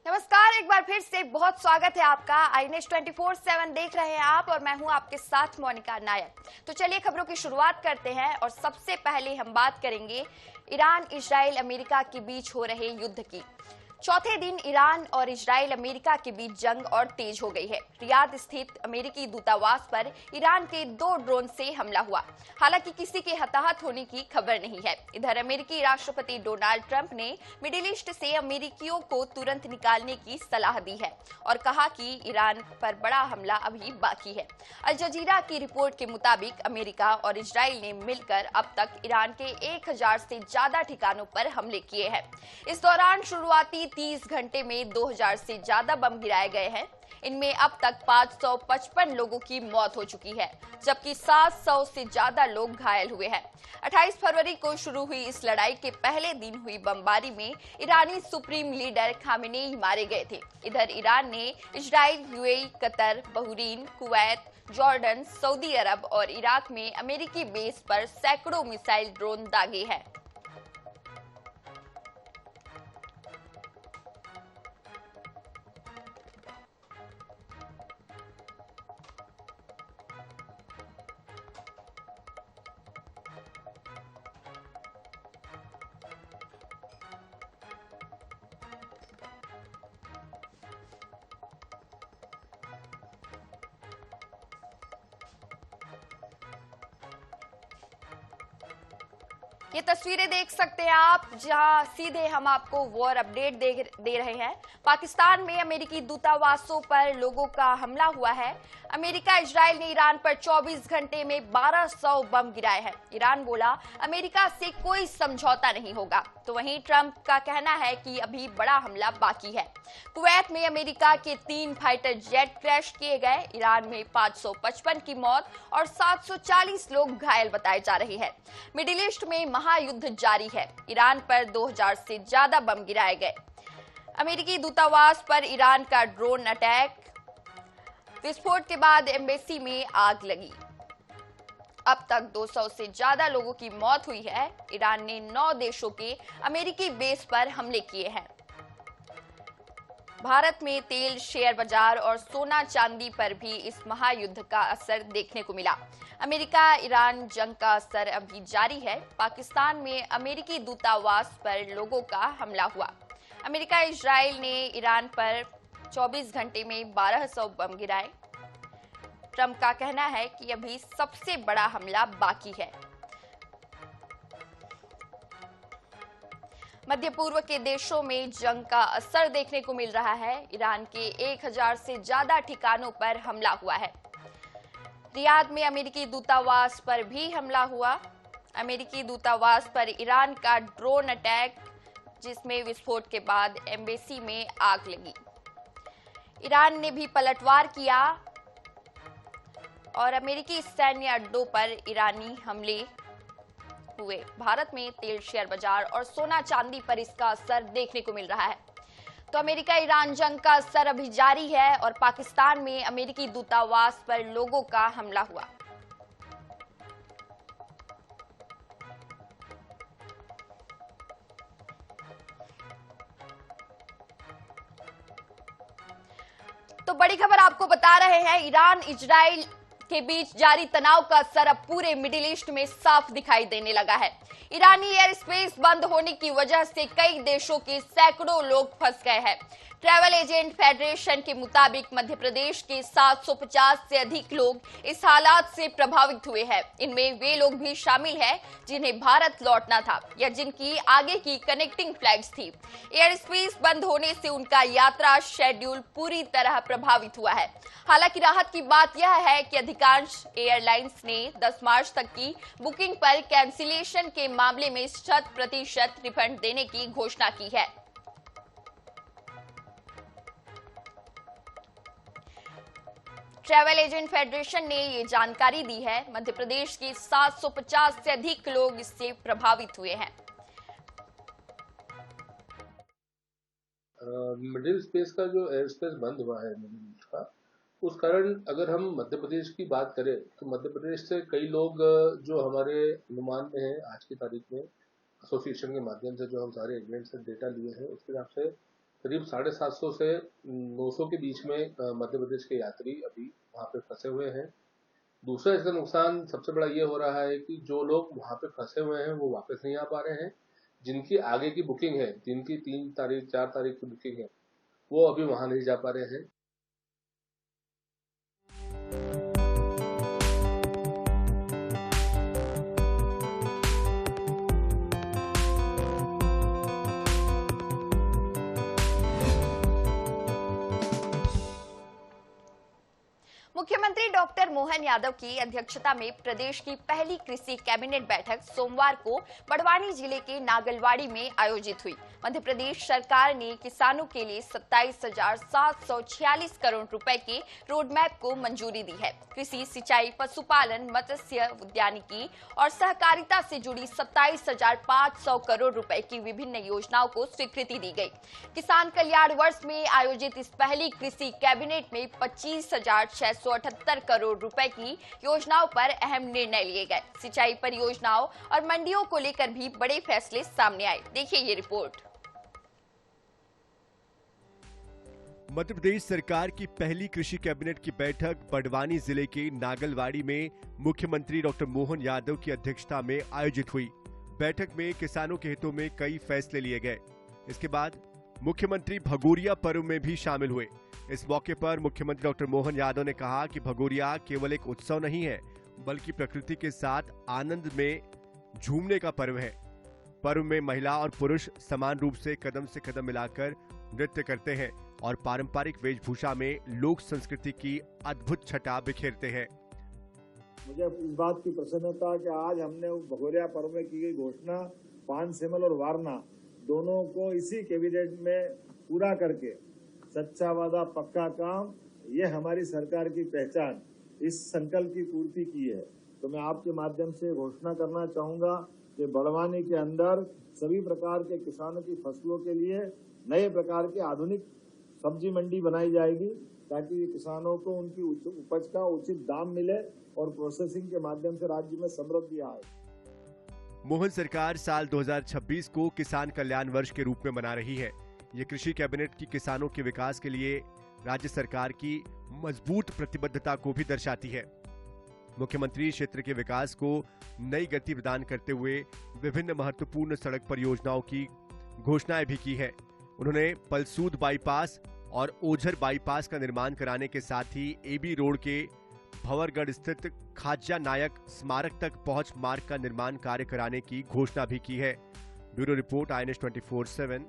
नमस्कार, एक बार फिर से बहुत स्वागत है आपका। आई न्यूज़ 24/7 देख रहे हैं आप और मैं हूं आपके साथ मोनिका नायक। तो चलिए खबरों की शुरुआत करते हैं और सबसे पहले हम बात करेंगे ईरान, इजराइल, अमेरिका के बीच हो रहे युद्ध की। चौथे दिन ईरान और इजराइल अमेरिका के बीच जंग और तेज हो गई है। रियाद स्थित अमेरिकी दूतावास पर ईरान के 2 ड्रोन से हमला हुआ। हालांकि किसी के हताहत होने की खबर नहीं है। इधर अमेरिकी राष्ट्रपति डोनाल्ड ट्रंप ने मिडिल ईस्ट से अमेरिकियों को तुरंत निकालने की सलाह दी है और कहा कि ईरान पर बड़ा हमला अभी बाकी है। अल जजीरा की रिपोर्ट के मुताबिक अमेरिका और इजराइल ने मिलकर अब तक ईरान के 1000 से ज्यादा ठिकानों पर हमले किए हैं। इस दौरान शुरुआती 30 घंटे में 2000 से ज्यादा बम गिराए गए हैं। इनमें अब तक 555 लोगों की मौत हो चुकी है, जबकि 700 से ज्यादा लोग घायल हुए हैं। 28 फरवरी को शुरू हुई इस लड़ाई के पहले दिन हुई बमबारी में ईरानी सुप्रीम लीडर खामेनेई मारे गए थे। इधर ईरान ने Israel, UAE, Qatar, Bahrain, Kuwait, Jordan, Saudi Arabia और इराक में अमेरिकी बेस पर सैकड़ों मिसाइल ड्रोन दागे हैं। ये तस्वीरें देख सकते हैं आप, जहां सीधे हम आपको वॉर अपडेट दे रहे हैं। पाकिस्तान में अमेरिकी दूतावासों पर लोगों का हमला हुआ है। अमेरिका, इजराइल ने ईरान पर 24 घंटे में 1200 बम गिराए हैं। ईरान बोला अमेरिका से कोई समझौता नहीं होगा, तो वहीं ट्रंप का कहना है कि अभी बड़ा हमला बाकी है। कुवैत में अमेरिका के 3 फाइटर जेट क्रैश किए गए। ईरान में 555 की मौत और 740 लोग घायल बताए जा रहे हैं। मिडिल ईस्ट में महायुद्ध जारी है। ईरान पर 2000 से ज्यादा बम गिराए गए। अमेरिकी दूतावास पर ईरान का ड्रोन अटैक, विस्फोट के बाद एम्बेसी में आग लगी। अब तक 200 से ज्यादा लोगों की मौत हुई है। ईरान ने 9 देशों के अमेरिकी बेस पर हमले किए हैं। भारत में तेल, शेयर बाजार और सोना चांदी पर भी इस महायुद्ध का असर देखने को मिला। अमेरिका ईरान जंग का असर अभी जारी है। पाकिस्तान में अमेरिकी दूतावास पर लोगों का हमला हुआ। अमेरिका, इजराइल ने ईरान पर 24 घंटे में 1200 बम गिराए। ट्रंप का कहना है कि अभी सबसे बड़ा हमला बाकी है। मध्य पूर्व के देशों में जंग का असर देखने को मिल रहा है। ईरान के 1000 से ज्यादा ठिकानों पर हमला हुआ है। रियाद में अमेरिकी दूतावास पर भी हमला हुआ। अमेरिकी दूतावास पर ईरान का ड्रोन अटैक, जिसमें विस्फोट के बाद एम्बेसी में आग लगी। ईरान ने भी पलटवार किया और अमेरिकी सैन्य अड्डों पर ईरानी हमले हुए। भारत में तेल, शेयर बाजार और सोना चांदी पर इसका असर देखने को मिल रहा है। तो अमेरिका ईरान जंग का असर अभी जारी है और पाकिस्तान में अमेरिकी दूतावास पर लोगों का हमला हुआ। तो बड़ी खबर आपको बता रहे हैं, ईरान इजराइल के बीच जारी तनाव का असर अब पूरे मिडिल ईस्ट में साफ दिखाई देने लगा है। ईरानी एयर स्पेस बंद होने की वजह से कई देशों के सैकड़ों लोग फंस गए हैं। ट्रैवल एजेंट फेडरेशन के मुताबिक मध्य प्रदेश के 750 से अधिक लोग इस हालात से प्रभावित हुए हैं। इनमें वे लोग भी शामिल हैं जिन्हें भारत लौटना था या जिनकी आगे की कनेक्टिंग फ्लाइट्स थी। एयर स्पेस बंद होने से उनका यात्रा शेड्यूल पूरी तरह प्रभावित हुआ है। हालांकि राहत की बात यह है कि अधिकांश एयरलाइंस ने 10 मार्च तक की बुकिंग पर कैंसिलेशन के मामले में 100% रिफंड देने की घोषणा की है। ट्रैवल एजेंट फेडरेशन ने ये जानकारी दी है। मध्य प्रदेश के 750 से अधिक लोग इससे प्रभावित हुए हैं। मिडिल स्पेस का जो एयर स्पेस बंद हुआ है मिडिल ईस्ट का, उस कारण अगर हम मध्य प्रदेश की बात करें तो मध्य प्रदेश से कई लोग जो हमारे अनुमान में है आज की तारीख में एसोसिएशन के माध्यम से जो हम सारे एजेंट से डेटा लिए हैं उसके हिसाब से करीब 750 से 900 के बीच में मध्य प्रदेश के यात्री अभी वहाँ पे फंसे हुए हैं। दूसरा इसका नुकसान सबसे बड़ा ये हो रहा है कि जो लोग वहाँ पे फंसे हुए हैं वो वापस नहीं आ पा रहे हैं। जिनकी आगे की बुकिंग है, जिनकी 3 तारीख 4 तारीख की बुकिंग है, वो अभी वहाँ नहीं जा पा रहे हैं। मुख्यमंत्री डॉक्टर मोहन यादव की अध्यक्षता में प्रदेश की पहली कृषि कैबिनेट बैठक सोमवार को बड़वानी जिले के नागलवाड़ी में आयोजित हुई। मध्य प्रदेश सरकार ने किसानों के लिए 27,746 करोड़ रुपए के रोड मैप को मंजूरी दी है। कृषि, सिंचाई, पशुपालन, मत्स्य उद्यानिकी और सहकारिता से जुड़ी 27,500 करोड़ रुपए की विभिन्न योजनाओं को स्वीकृति दी गई। किसान कल्याण वर्ष में आयोजित इस पहली कृषि कैबिनेट में 25,678 करोड़ रुपए की योजनाओं पर अहम निर्णय लिए गए। सिंचाई परियोजनाओं और मंडियों को लेकर भी बड़े फैसले सामने आए। देखिए ये रिपोर्ट। मध्य प्रदेश सरकार की पहली कृषि कैबिनेट की बैठक बड़वानी जिले के नागलवाड़ी में मुख्यमंत्री डॉक्टर मोहन यादव की अध्यक्षता में आयोजित हुई। बैठक में किसानों के हितों में कई फैसले लिए गए। इसके बाद मुख्यमंत्री भगोरिया पर्व में भी शामिल हुए। इस मौके पर मुख्यमंत्री डॉक्टर मोहन यादव ने कहा कि भगोरिया केवल एक उत्सव नहीं है, बल्कि प्रकृति के साथ आनंद में झूमने का पर्व है। पर्व में महिला और पुरुष समान रूप से कदम मिलाकर नृत्य करते हैं और पारंपरिक वेशभूषा में लोक संस्कृति की अद्भुत छटा बिखेरते हैं। मुझे इस बात की प्रसन्नता कि आज हमने भगोरिया पर्व में की गई घोषणा पान सेमल और वारना दोनों को इसी कैबिनेट में पूरा करके सच्चा वादा पक्का काम, ये हमारी सरकार की पहचान, इस संकल्प की पूर्ति की है। तो मैं आपके माध्यम से घोषणा करना चाहूंगा कि बड़वानी के अंदर सभी प्रकार के किसानों की फसलों के लिए नए प्रकार के आधुनिक सब्जी मंडी बनाई जाएगी, ताकि किसानों को उनकी उपज का उचित दाम मिले और प्रोसेसिंग के माध्यम से राज्य में समृद्धि आए। मोहन सरकार साल 2026 को किसान कल्याण वर्ष के रूप में मना रही है। ये कृषि कैबिनेट की किसानों के विकास के लिए राज्य सरकार की मजबूत प्रतिबद्धता को भी दर्शाती है। मुख्यमंत्री क्षेत्र के विकास को नई गति प्रदान करते हुए विभिन्न महत्वपूर्ण सड़क परियोजनाओं की घोषणाएं भी की है। उन्होंने पलसूद बाईपास और ओझर बाईपास का निर्माण कराने के साथ ही एबी रोड के भंवरगढ़ स्थित खाज्या नायक स्मारक तक पहुंच मार्ग का निर्माण कार्य कराने की घोषणा भी की है। Bureau report, INS 24/7।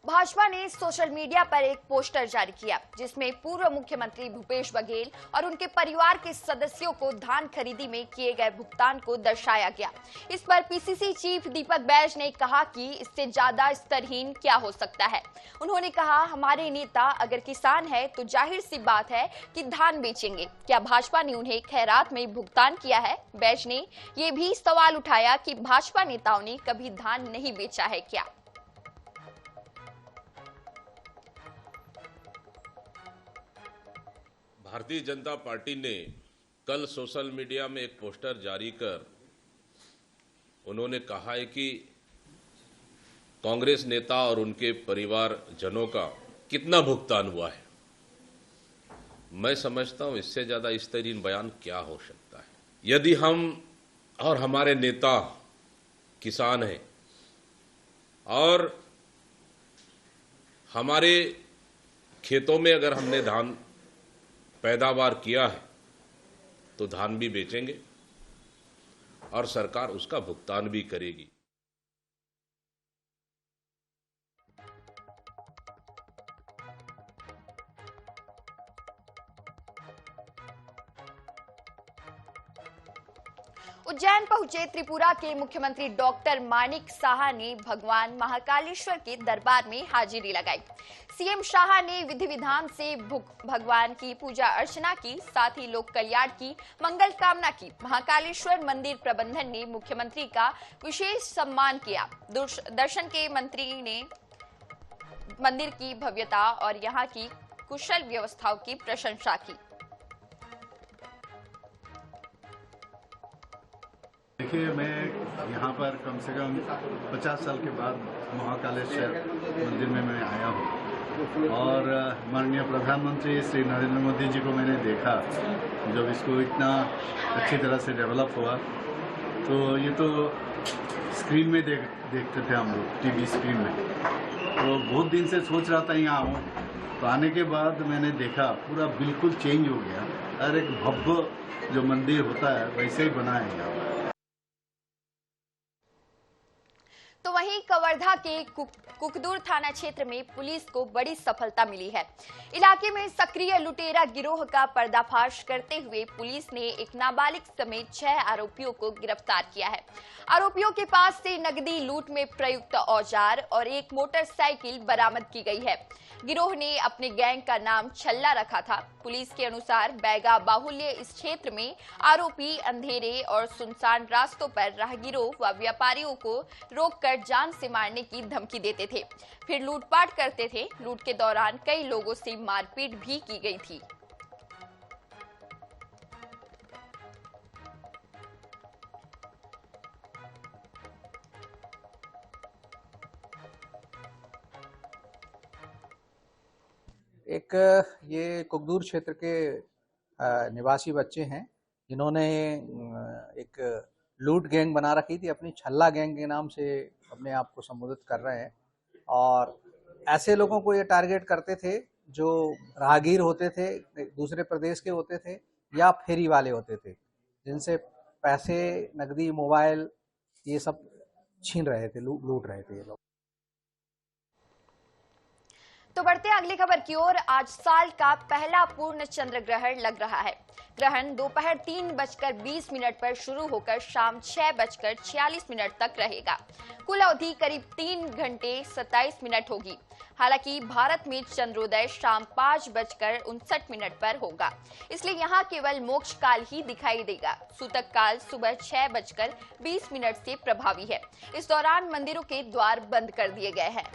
भाजपा ने सोशल मीडिया पर एक पोस्टर जारी किया, जिसमें पूर्व मुख्यमंत्री भूपेश बघेल और उनके परिवार के सदस्यों को धान खरीदी में किए गए भुगतान को दर्शाया गया। इस पर पीसीसी चीफ दीपक बैज ने कहा कि इससे ज्यादा स्तरहीन क्या हो सकता है। उन्होंने कहा, हमारे नेता अगर किसान है तो जाहिर सी बात है कि धान बेचेंगे। क्या भाजपा ने उन्हें खैरात में भुगतान किया है? बैज ने ये भी सवाल उठाया कि भाजपा नेताओं ने कभी धान नहीं बेचा है क्या? भारतीय जनता पार्टी ने कल सोशल मीडिया में एक पोस्टर जारी कर उन्होंने कहा है कि कांग्रेस नेता और उनके परिवारजनों का कितना भुगतान हुआ है। मैं समझता हूं इससे ज्यादा स्तरीय बयान क्या हो सकता है। यदि हम और हमारे नेता किसान हैं और हमारे खेतों में अगर हमने धान पैदावार किया है तो धान भी बेचेंगे और सरकार उसका भुगतान भी करेगी। उज्जैन पहुंचे त्रिपुरा के मुख्यमंत्री डॉक्टर मानिक साहा ने भगवान महाकालेश्वर के दरबार में हाजिरी लगाई। सीएम शाह ने विधि विधान से भगवान की पूजा अर्चना की, साथ ही लोक कल्याण की मंगल कामना की। महाकालेश्वर मंदिर प्रबंधन ने मुख्यमंत्री का विशेष सम्मान किया। दर्शन के मंत्री ने मंदिर की भव्यता और यहां की कुशल व्यवस्थाओं की प्रशंसा की। देखिए, मैं यहाँ पर कम से कम 50 साल के बाद महाकालेश्वर मंदिर में मैं आया हूँ और माननीय प्रधानमंत्री श्री नरेंद्र मोदी जी को मैंने देखा जब इसको इतना अच्छी तरह से डेवलप हुआ। तो ये तो स्क्रीन में देखते थे हम लोग, टीवी स्क्रीन में। तो बहुत दिन से सोच रहा था यहाँ आऊँ, तो आने के बाद मैंने देखा पूरा बिल्कुल चेंज हो गया और एक भव्य जो मंदिर होता है वैसे ही बना है यहाँ। तो वहीं कवर्धा के कुकदूर थाना क्षेत्र में पुलिस को बड़ी सफलता मिली है। इलाके में सक्रिय लुटेरा गिरोह का पर्दाफाश करते हुए पुलिस ने एक नाबालिग समेत 6 आरोपियों को गिरफ्तार किया है। आरोपियों के पास से नकदी लूट में प्रयुक्त औजार और एक मोटरसाइकिल बरामद की गई है। गिरोह ने अपने गैंग का नाम छल्ला रखा था। पुलिस के अनुसार बैगा बाहुल्य इस क्षेत्र में आरोपी अंधेरे और सुनसान रास्तों पर राहगीरों व व्यापारियों को रोककर जान से मारने की धमकी देते थे, फिर लूटपाट करते थे। लूट के दौरान कई लोगों से मारपीट भी की गई थी। एक ये कुकदूर क्षेत्र के निवासी बच्चे हैं जिन्होंने एक लूट गैंग बना रखी थी, अपनी छल्ला गैंग के नाम से अपने आप को संबोधित कर रहे हैं। और ऐसे लोगों को ये टारगेट करते थे जो राहगीर होते थे, दूसरे प्रदेश के होते थे या फेरी वाले होते थे, जिनसे पैसे, नकदी, मोबाइल ये सब छीन रहे थे, लूट रहे थे ये लोग। तो बढ़ते हैं अगली खबर की ओर। आज साल का पहला पूर्ण चंद्र ग्रहण लग रहा है। ग्रहण दोपहर 3:20 पर शुरू होकर शाम 6:46 तक रहेगा। कुल अवधि करीब 3 घंटे 27 मिनट होगी। हालांकि भारत में चंद्रोदय शाम 5:59 पर होगा, इसलिए यहाँ केवल मोक्ष काल ही दिखाई देगा। सूतक काल सुबह 6:20 से प्रभावी है। इस दौरान मंदिरों के द्वार बंद कर दिए गए हैं।